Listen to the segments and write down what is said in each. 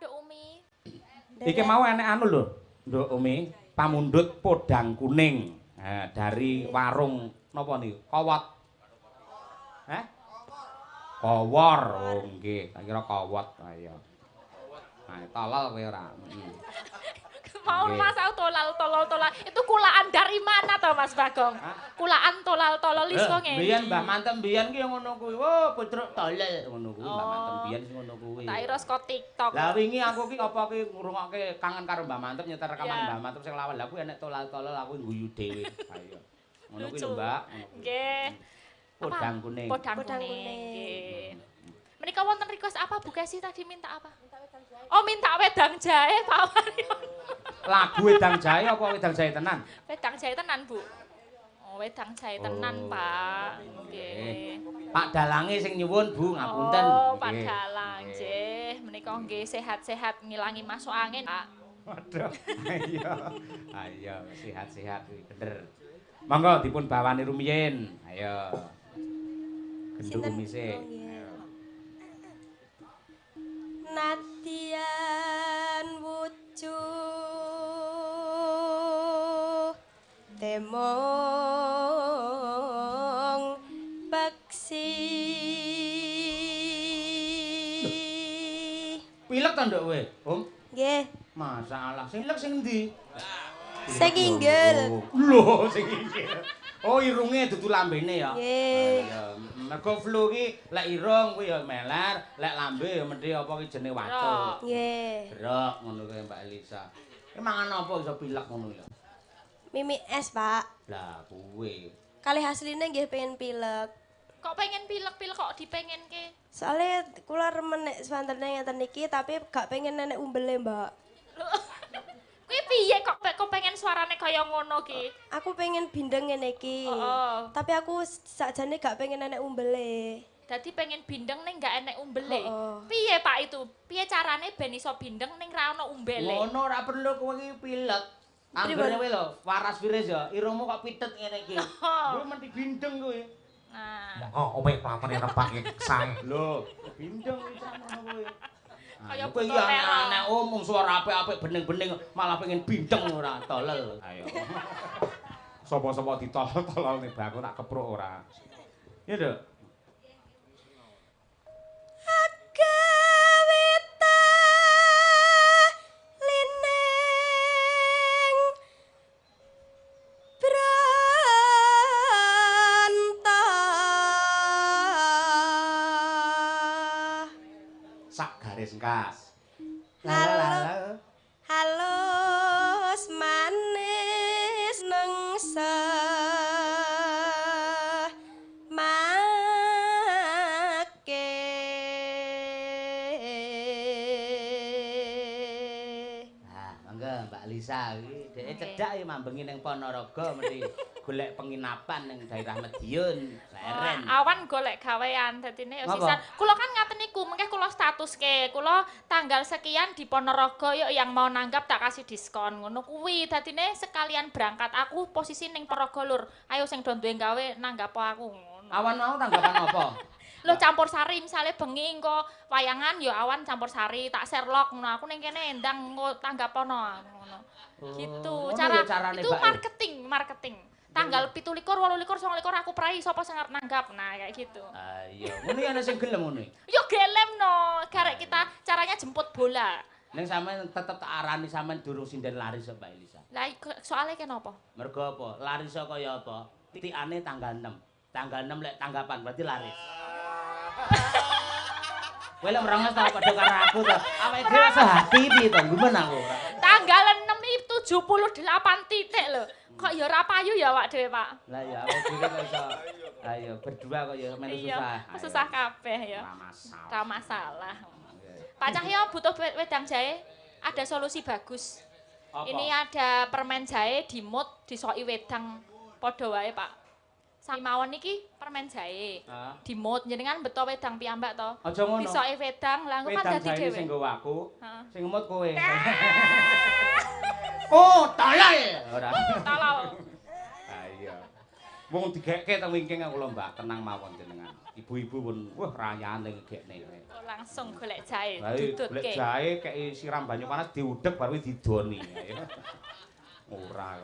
Duk Umi. Iki mau enek anu lho, Nduk Umi, pamundhut podang kuning. Dari warung napa niku? Kowot. Heh? Kowor. Oh nggih, tak kira kowot. Ayo. Nah, tolol kowe ora. Mau Mas aku tolol. Itu kulaan dari mana toh Mas Bagong? Kulaan tolol lis kok ngene. Biyen Mbah Mantem biyen ki ngono kuwi. Oh, putruk tolol ngono kuwi Mbah Mantem biyen sing ngono kuwi. Tak ira saka TikTok. Lah wingi aku ki apa ki ngrungokke kangen karo Mbah Mantem nyetel rekaman Mbah Mantem sing lawan. Lah kuwi enek tolol-tolol aku guyu dhewe. Ayo. Ngono kuwi lho, Mbak. Nggih. Podang kuning. Podang kuning. Nggih. Menika wonten request apa Bu Kesi tadi minta apa? Oh, minta wedang jahe Pak Wario. Lagu wedang jahe apa wedang jahe tenan? Wedang jahe tenan, Bu. Oh, wedang jahe tenan, Pak. Nggih. Pak Dalange sing nyuwun, Bu, ngapunten. Oh, Pak Dalang nggih. Menika nggih sehat-sehat ngilangi masuk angin, Pak. Waduh. Ayo, sehat-sehat kuwi bener. Monggo dipun bawani rumiyin. Ayo. Genduk kumise. Natian wucu temong baksi Pilek to nduk kowe, Om? nggih Masalah. Sing pilek sing endi? sing inggil Lho, sing inggil. Oh, irunge dudu lambene ya. nggih Mergo flu ki lek irung kuwi ya meler, lek lambe ya mendhi apa ki jenenge watuk. nggih Brok ngono kuwi Mbak Elisa. Ki mangan apa iso pilek ngono ya? mimi es Pak Lah kuwi. kalih asline nggih pengen pilek Kok pengen pilek-pilek kok dipengenke? soalnya kula remen nek swantene ngeten niki tapi gak pengen nenek umbele Mbak Kuwi piye kok pengen suarane kaya ngono ki? aku pengen bindeng ngene iki Oh. tapi aku sakjane gak pengen nenek umbele Dadi pengen bindeng ning gak enek umbele. Oh. Piye Pak itu? Piye carane ben iso bindeng ning ra ono umbele? Ngono ora perlu kowe iki pilek. Anggere kowe lho, waras wiris ya, irungmu kok pitet ngene iki. Kowe mesti bindeng kowe. Nah, Oh, omeh pelatone nebake sae. Lho, bindeng iki ngono kowe. kaya Kowe iki buta tero. anak umum suara apik-apik bening-bening malah pengen bindeng ora tolel. Ayo. Sopo-sopo ditolol-tolol nih aku tak kepruk ora. Ya, Nduk. Garis kas. Halo. Halus manis nengsa make. Nah, monggo Mbak Lisa iki dhek cedhak ya mambengi ning Ponorogo mesti golek penginapan ning daerah Medion, Leren. Awan golek gawean dadine ya sisan. Kula kan ngaten niku, mengke kula statuske. Kula tanggal sekian di Ponorogo yuk yang mau nanggap tak kasih diskon. Ngono kuwi dadine sekalian berangkat. Aku posisi ning Ponorogo Lur. Ayo sing do duwe gawe nanggap aku ngono. Awan mau tanggapan apa? Lho campur sari misale bengi engko wayangan ya awan campur sari tak Sherlock ngono. Aku ning kene ndang engko tanggapono ngono. Gitu. Ngono ya carane, Itu Mbak. marketing. Tanggal 17, 18, 19 aku prai sapa sing arep nanggap. Nah, kayak gitu. Ayo, ngono ya ana sing gelem ngono. Yo gelem no, garek kita caranya jemput bola. Ning sampean tetep tak arani sampean durung sinden laris kok Mbak Elisa. Lah soalnya kenapa? Mergo apa? Laris kaya apa? Titikane tanggal 6. Tanggal 6 lek tanggapan berarti laris. Kowe lek merenges ta padha karo aku to. Awake dhewe sehati piye to? Gumen aku. Tanggal 6 itu 78 titik lho. Kok ya ora payu ya awak dhewe, Pak? Lah ya awake dhewe kok iso. Ayo berdua kok ya melu susah. Iya, susah kabeh ya. Ora masalah. Ora masalah. Pak Cahyo butuh wedang jahe, ada solusi bagus. Apa? Ini ada permen jahe dimut disoki wedang padha wae, Pak. Sami mawon iki permen jahe. Hah? Dimut jenengan beto wedang piyambak to. Aja ngono. Disoki wedang, lah engko kan Wedang dadi jahe dhewe. sing nggawa aku, Heeh. sing emut kowe. Oh, tolol. Ora. Tolol. Ayo. Wong digekke teng wingking kula Mbak, tenang mawon jenengan. Ibu-ibu pun wah rayane ngegekne. Langsung golek jahe, ditutke. Golek jahe kei siram banyu panas diudek baru didoni. Ora.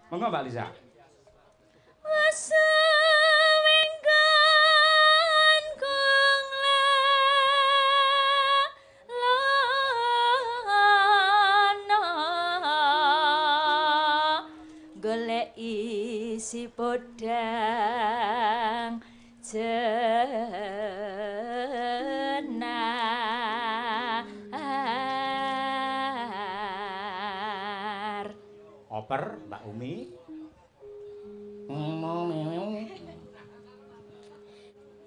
Monggo Mbak Lisa. Si podang jenar. Oper Mbak Umi.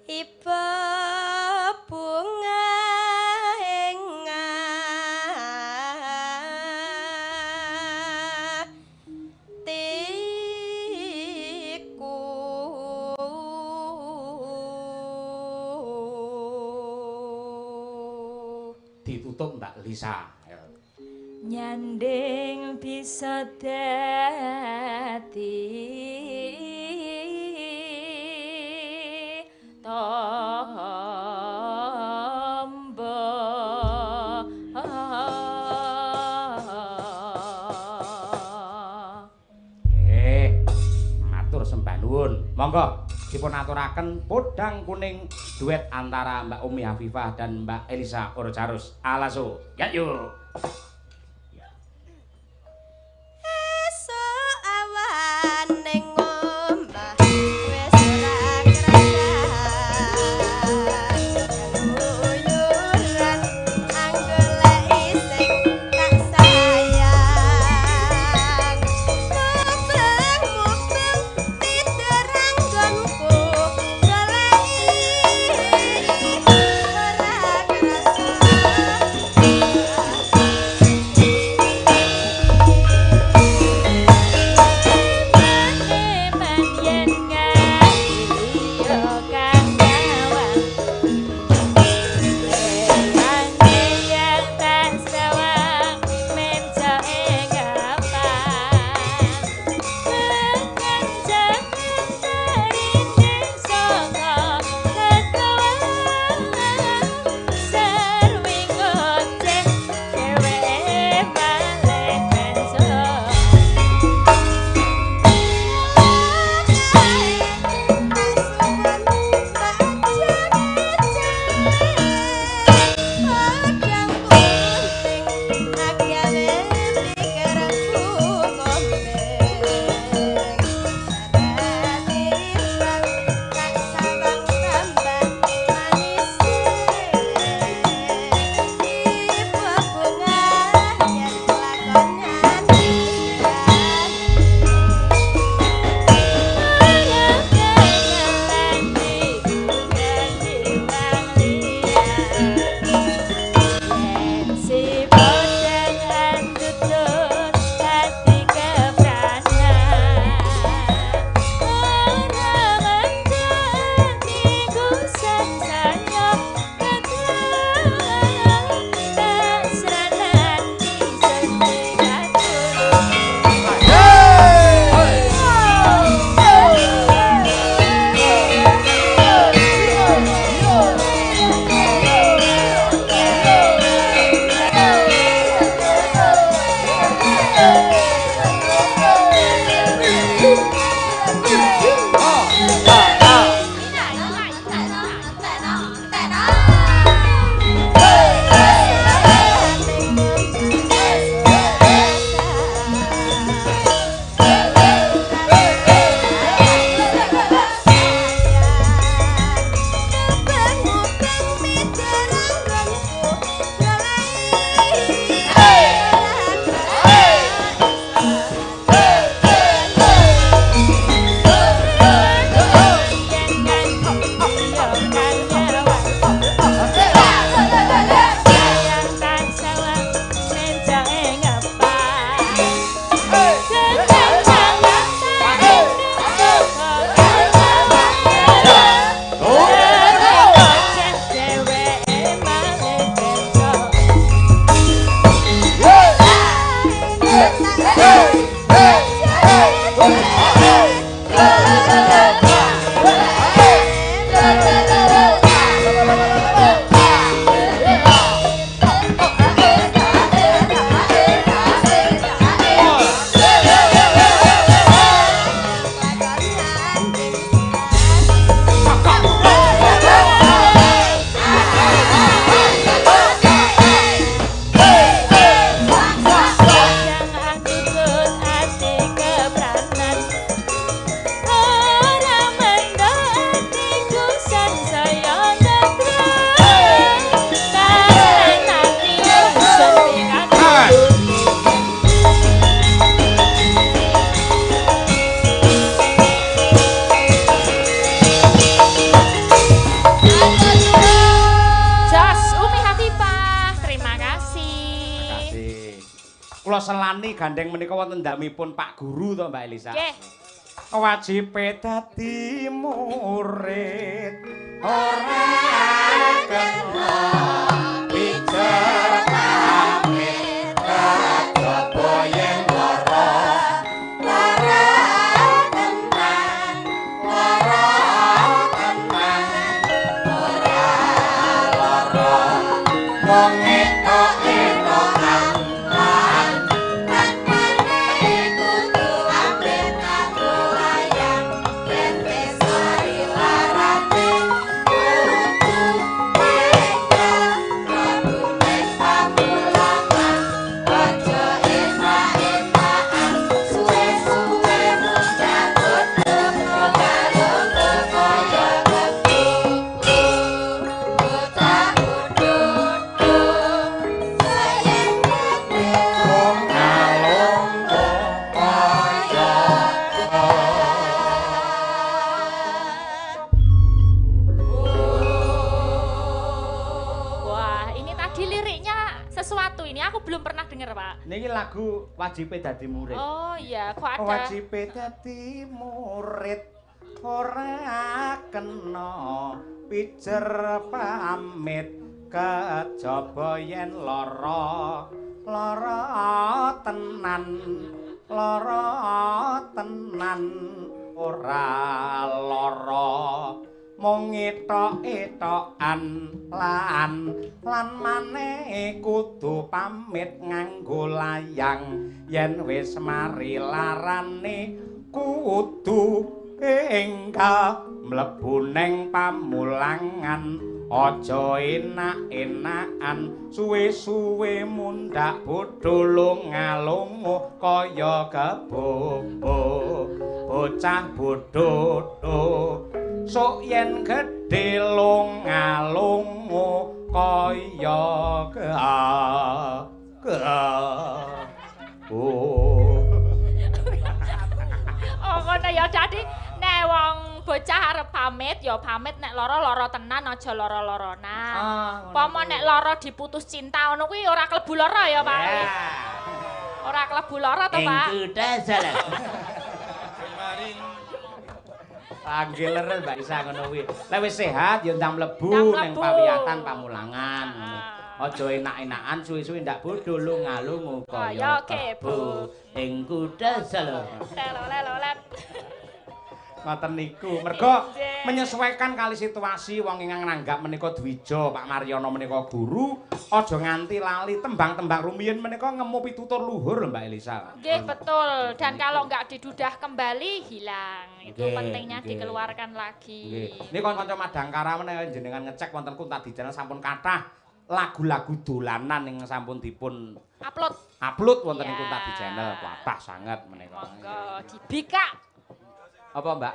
Iba bunga ditutup Mbak Lisa. Nyanding bisa dadi tombo. Matur sembah nuwun. Monggo dipun aturaken podang kuning duet antara Mbak Umi Hafifah dan Mbak Elisa Orjarus. Alaso. Ya yuk. Esok awan ning omah wis ora krasan uyuran anggoleki sing tak sayang mubeng tidur anggonku goleki ora krasan kula selani gandeng menika wonten ndamipun Pak Guru to Mbak Elisa. Nggih. Wajibe dadi murid ora kena pijer pamit kajaba yen lara tenan lara wong etok-etokan niki lagu wajibe dadi murid. Oh iya, kok ada. Wajibe dadi murid ora kena pijer pamit kejaba yen lara tenan ora lara mung etok-etokan lan maneh kudu pamit nganggo layang yen wis mari larane kudu enggal mlebu ning pamulangan aja enak-enakan suwe-suwe mundhak bodho lunga-lunga kaya kebobo bocah bodho sok yen gedhe lunga-lunga kaya Oh ngono ya dadi nek wong bocah arep pamit ya pamit nek lara tenan aja lara-laranan. Pomo nek lara diputus cinta ngono kuwi ora klebu lara ya Pak. Ora klebu lara to Pak. Engkuda salah. Anggeler Mbak Isa ngono kuwi. Lek wis sehat ya ndang mlebu ning pawiyatan pamulangan. Aja enak-enakan suwe-suwe ndak bodho lunga-lunga kaya kebo. Engkuda salah. Lelolet. Ngoten niku. Mergo menyesuaikan kali situasi wong ingkang nanggap menika dwija Pak Maryono menika guru, aja nganti lali tembang-tembang rumiyin menika ngemu pitutur luhur Mbak Elisa. Nggih betul. Dan kalau enggak didudah kembali hilang. Itu pentingnya dikeluarkan lagi. Nggih. Niki kanca Madangkara menawa jenengan ngecek wonten Kunta Dijana sampun kathah lagu-lagu dolanan yang sampun dipun upload wonten ing Kunta Dijana. Kathah sanget menika. Monggo dibikak. Apa Mbak?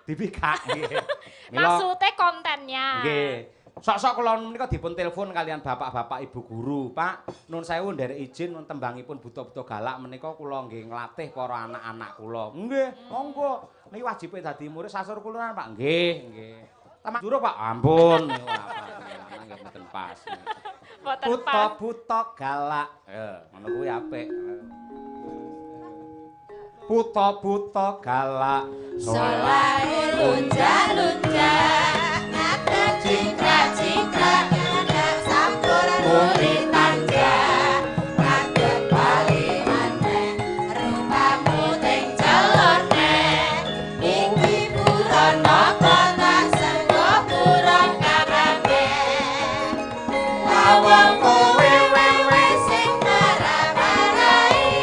Dibikak nggih. Maksudnya kontennya. Nggih. Sok-sok kula menika dipun telepon kalian bapak-bapak ibu guru, Pak. Nun sewu nderek izin tembangipun buta-buta galak menika kula nggih nglatih para anak-anak kula. Nggih, monggo. Niki wajibe dadi murid sasur kula Pak. Nggih. Taman juru Pak. Ampun. Nggih mboten pas. Buta-buta galak. Ngono kuwi apik. Buta-buta galak solahe lunja-lunja ngata cingkrak-cingkrak anak sampuran murid tanja ngadeg bali maneh rupamu teng celone iki buron apa tak sengko buron kabeh lawang kowe wewe sing marah-marahi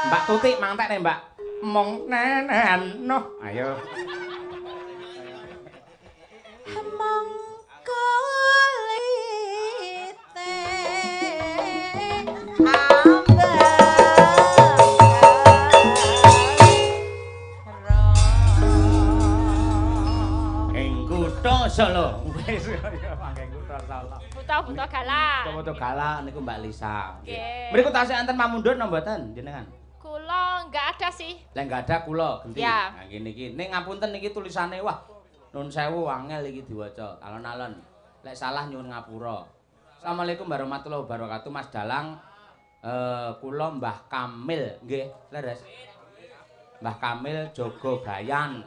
Mbak Tutik mantek nih Mbak. Mong nenen no. Ayo. Mong kulite Ing kutha Solo. Wis ya mangke kutha Solo. Buta-buta galak. Kutha galak niku Mbak Lisa. Nggih. Mriku tasih enten pamundhut napa mboten jenengan? Kula enggak ada sih. Lek enggak ada kula genti. Ya. Nah ngene iki. Ning ngapunten niki tulisane wah nun sewu angel iki diwaca. Alon-alon. Lek salah nyuwun ngapura. Assalamualaikum warahmatullahi wabarakatuh Mas Dalang. Kula Mbah Kamil nggih, leres. Mbah Kamil Jogo Bayan.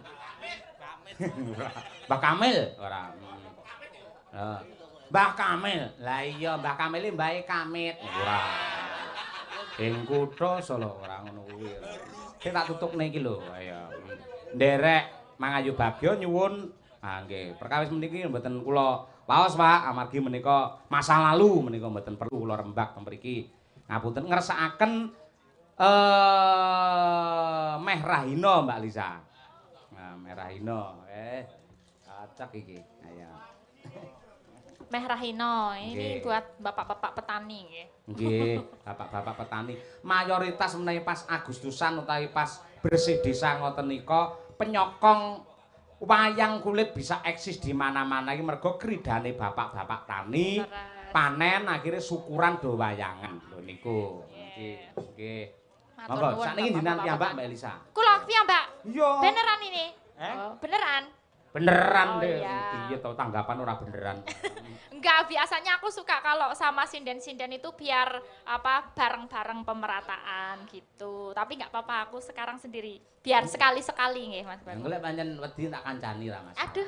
Mbah Kamil ora. Mbah Kamil. Lah iya Mbah Kamil iki mbahe Kamit. Ora. Ing kutha Solo ora ngono kuwi. Sing tak tutukne iki lho, ayo. Nderek Mangayu Bagyo nyuwun nggih, perkawis meniki mboten kula waos Pak, amargi menika masa lalu menika mboten perlu kula rembak mriki. Ngapunten ngersakaken Meh Rahina Mbak Lisa. Nah, Meh Rahina. Cocok iki. Ayo. Meh Rahina, ini Nggih. buat bapak-bapak petani nggih. Nggih, bapak-bapak petani. Mayoritas menawi pas Agustusan utawi pas bersih desa ngoten nika penyokong wayang kulit bisa eksis di mana-mana iki mergo kridane bapak-bapak tani panen akhirnya syukuran do wayangan lho niku. Nggih. Monggo sakniki jenengan piyambak Mbak Elisa. Kula piyambak. Iya. Beneran ini? Eh? Oh, beneran. Beneran Oh, deh. iya. Piye to tanggapan ora beneran. Enggak, biasanya aku suka kalau sama sinden-sinden itu biar apa bareng-bareng pemerataan gitu. Tapi enggak apa-apa, aku sekarang sendiri. Biar sekali-sekali nggih, Mas Bang. Golek pancen wedi tak kancani ra Mas. Aduh.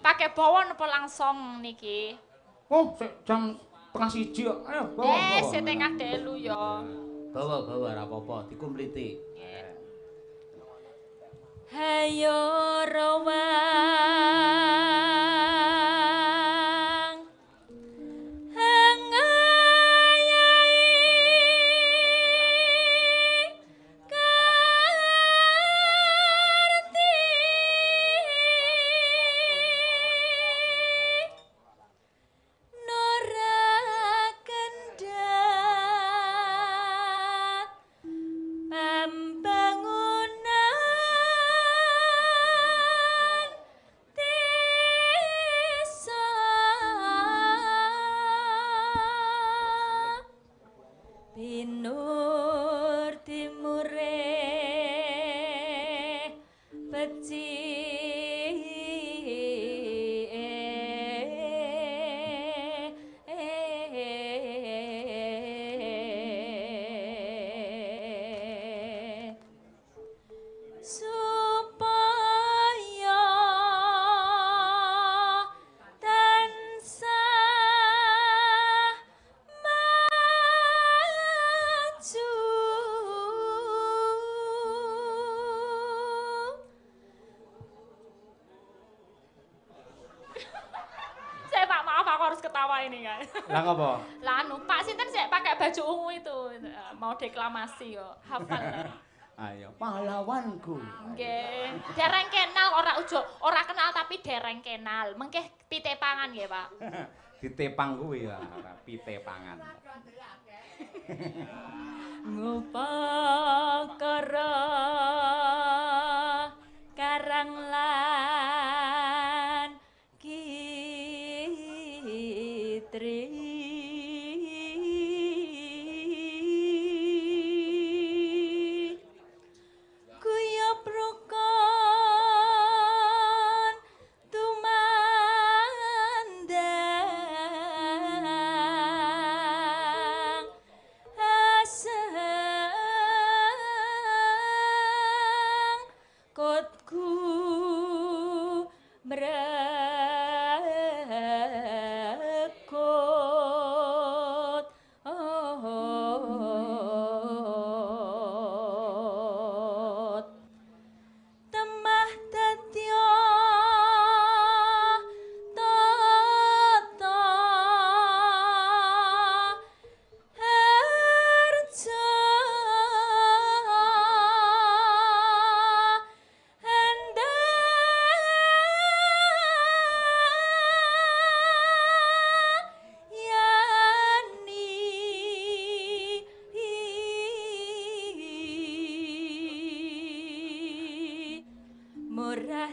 Pakai bawon apa langsung niki? Oh, sik jam tengah siji kok. Ayo, bawa. Wes setengah delu ya. Bawa ora apa-apa, dikumpliti. Hayo rawang hangayai karti nora kendhat pembangunan desa pinur timure peci supaya tansah maju saya Pak maaf aku harus ketawa ini kan. Lah ngopo? Lah anu Pak Sinten sih pakai baju ungu itu mau deklamasi yo hafal. Ayo, pahlawanku. Nggih, dereng kenal ora kenal tapi dereng kenal. Mengke pite pangan nggih, Pak. Ditepang kuwi ya, ora pitepangan. Ngupakara karang lan kitri kuyup rukun tumandang asal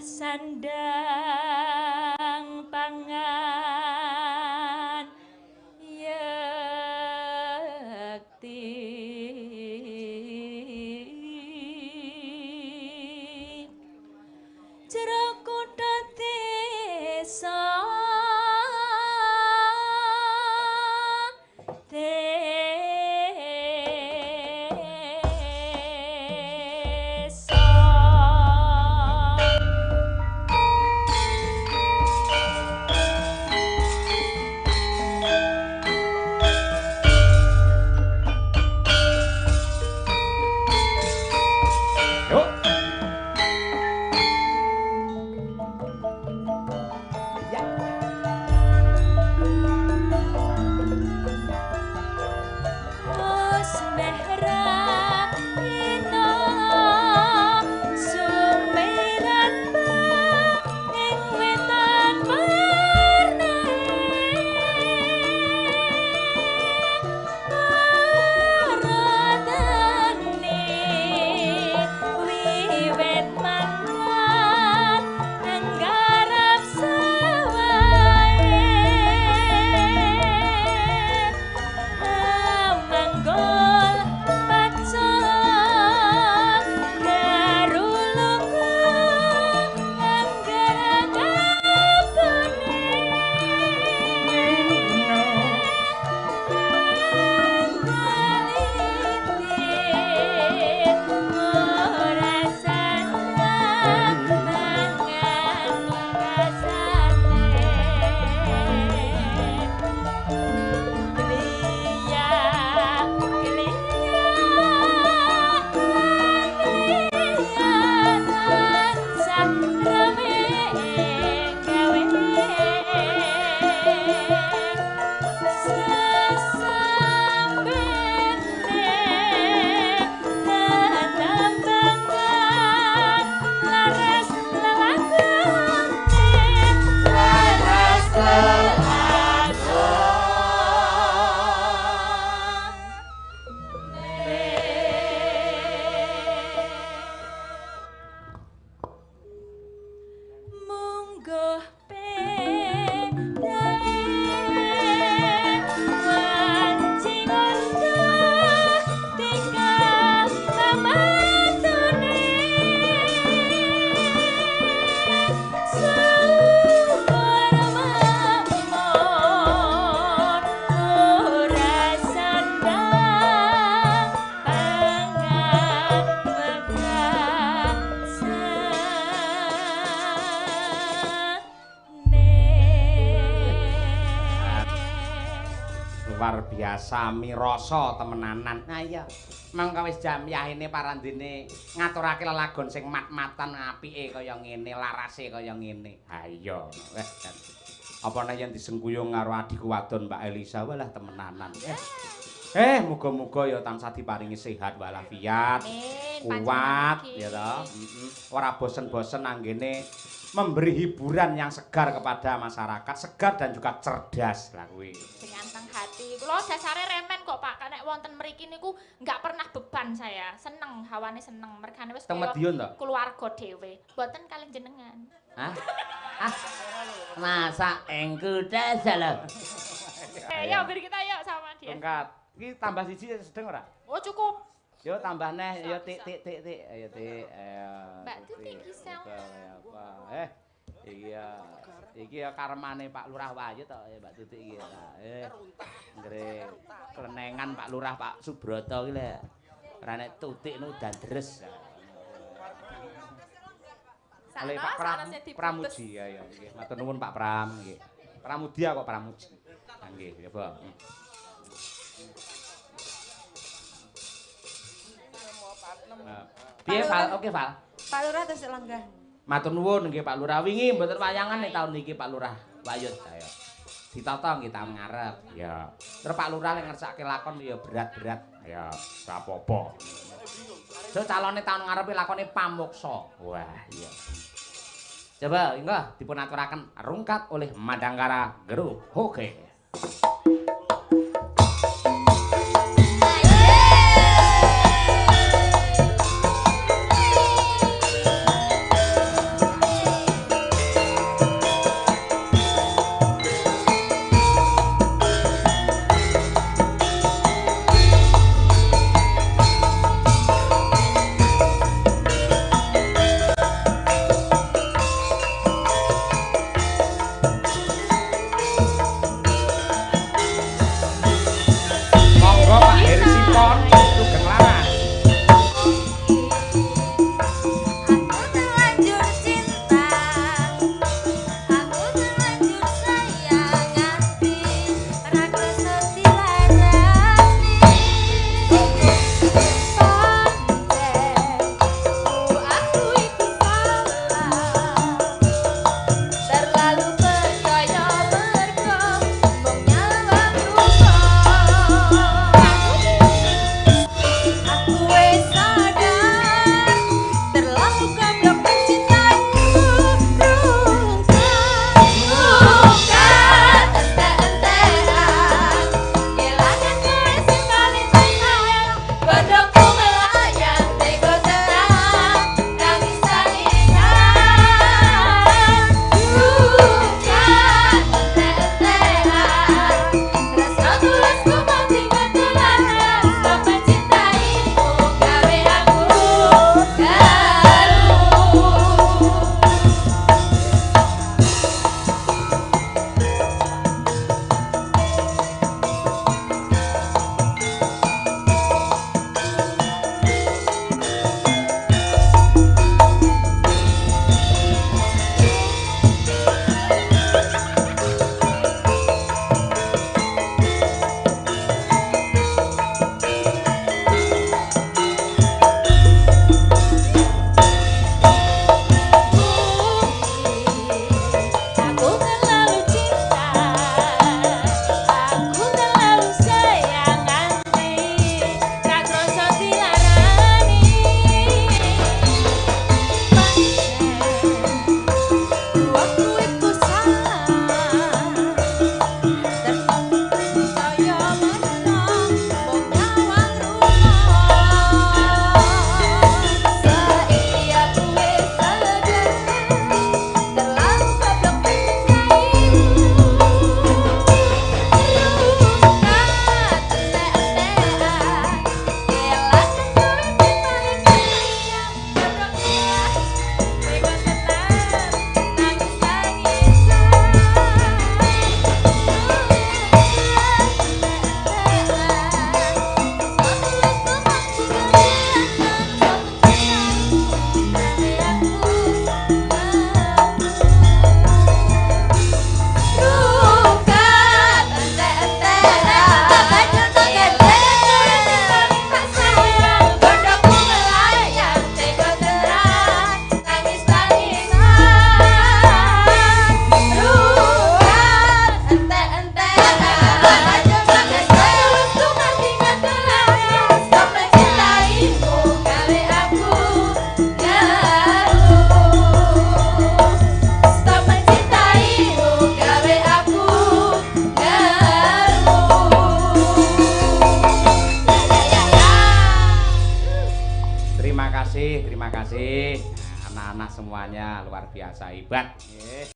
sandang pangan yakti jero kutha desa Sami rasa temenanan. Nah iya. Mangka wis jam yahine parandene ngaturake lelagon sing mat-matan apike kaya ngene, larase kaya ngene. Ha iya. Apa nek yen disengkuyung karo adikku wadon Mbak Elisa walah temenanan. Muga-muga ya tansah diparingi sehat walafiat. Kuat ya toh. Ora bosen-bosen anggene memberi hiburan yang segar kepada masyarakat, segar dan juga cerdas lah kuwi. Sing anteng hati. Kula dasare remen kok Pak, nek wonten mriki niku enggak pernah beban saya. Seneng, hawane seneng. Mergane wis keluarga dhewe. Mboten kalih jenengan. Hah? Masa engku dasalah. Ya bir kita yuk sama dia. Tongkat. Iki tambah siji sedeng ora? Oh cukup. Yo tambah neh, yo tik. Ayo tik. Mbak Tuti Gisel. Iki ya karmane Pak Lurah Wayu to ya Mbak Tuti iki. Nggre klenengan Pak Lurah Pak Subroto iki lho. Ora nek tutik nu dandres. Oleh Pak Pramuji ya nggih. Matur nuwun Pak Pram nggih. Pramudia kok Pramuji. Nggih, ya, Bang. Piye Val? Oke Val. Pak Lurah terus lenggah. Matur nuwun nggih Pak Lurah. Wingi mboten wayangan nek taun niki Pak Lurah Wayut saya. Ditata nggih taun ngarep. Ya. Terus Pak Lurah lek ngersake lakon ya berat-berat. Ya, ora apa-apa. So calone taun ngarepe lakone pamuksa. Wah, iya. Coba enggak dipun aturaken rungkat oleh Madangkara Group. Oke. terima kasih. Nah, anak-anak semuanya luar biasa hebat. Nggih.